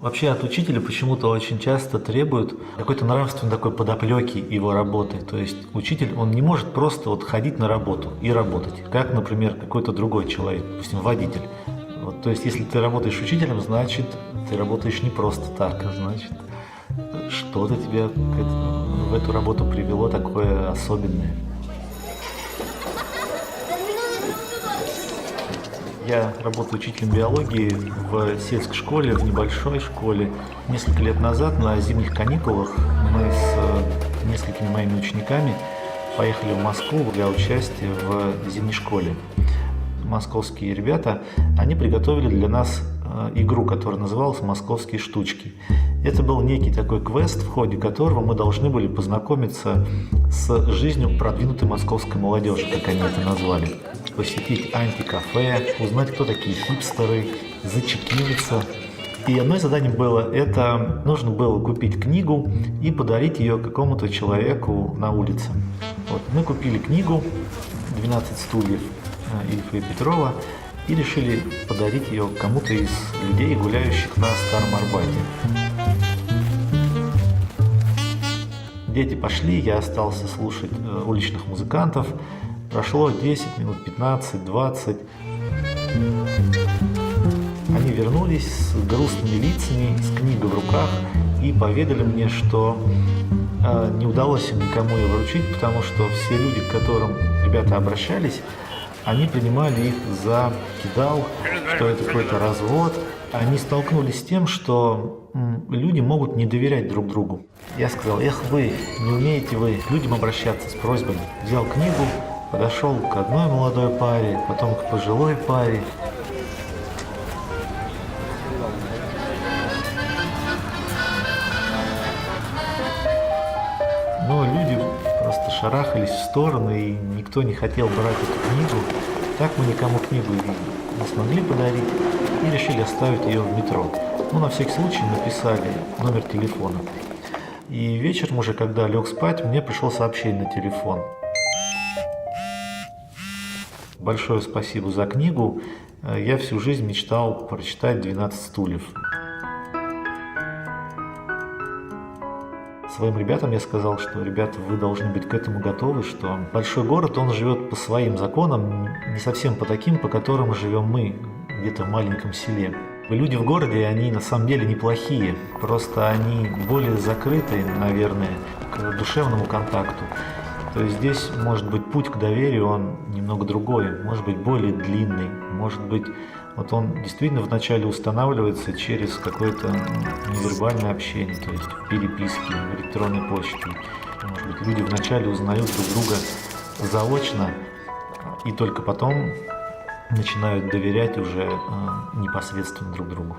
Вообще от учителя почему-то очень часто требуют какой-то нравственной такой подоплеки его работы. То есть учитель, он не может просто вот ходить на работу и работать, как, например, какой-то другой человек, допустим, водитель. Вот, то есть если ты работаешь учителем, значит, ты работаешь не просто так, значит, что-то тебя в эту работу привело такое особенное. Я работаю учителем биологии в сельской школе, в небольшой школе. Несколько лет назад на зимних каникулах мы с несколькими моими учениками поехали в Москву для участия в зимней школе. Московские ребята, они приготовили для нас игру, которая называлась «Московские штучки». Это был некий такой квест, в ходе которого мы должны были познакомиться с жизнью продвинутой московской молодежи, как они это назвали. Посетить антикафе, узнать, кто такие хипстеры, зачекиниться. И одно из заданий было, это нужно было купить книгу и подарить ее какому-то человеку на улице. Вот, мы купили книгу «12 стульев» Ильфа и Петрова и решили подарить ее кому-то из людей, гуляющих на Старом Арбате. Дети пошли, я остался слушать уличных музыкантов. Прошло 10 минут, 15, 20. Они вернулись с грустными лицами, с книгой в руках и поведали мне, что не удалось им никому ее вручить, потому что все люди, к которым ребята обращались, они принимали их за кидал, что это какой-то развод. Они столкнулись с тем, что люди могут не доверять друг другу. Я сказал: эх вы, не умеете вы к людям обращаться с просьбами. Взял книгу, подошел к одной молодой паре, потом к пожилой паре. Но люди просто шарахались в стороны, и никто не хотел брать эту книгу. Так мы никому книгу не смогли подарить и решили оставить ее в метро. Ну, на всякий случай написали номер телефона. И вечером уже, когда лег спать, мне пришло сообщение на телефон. Большое спасибо за книгу. Я всю жизнь мечтал прочитать «12 стульев». Своим ребятам я сказал, что, ребята, вы должны быть к этому готовы, что большой город, он живет по своим законам, не совсем по таким, по которым живем мы, где-то в маленьком селе. Люди в городе, они на самом деле неплохие, просто они более закрыты, наверное, к душевному контакту. То есть здесь, может быть, путь к доверию, он немного другой, может быть, более длинный, может быть, вот он действительно вначале устанавливается через какое-то невербальное общение, то есть переписки, электронной почты. Может быть, люди вначале узнают друг друга заочно и только потом начинают доверять уже непосредственно друг другу.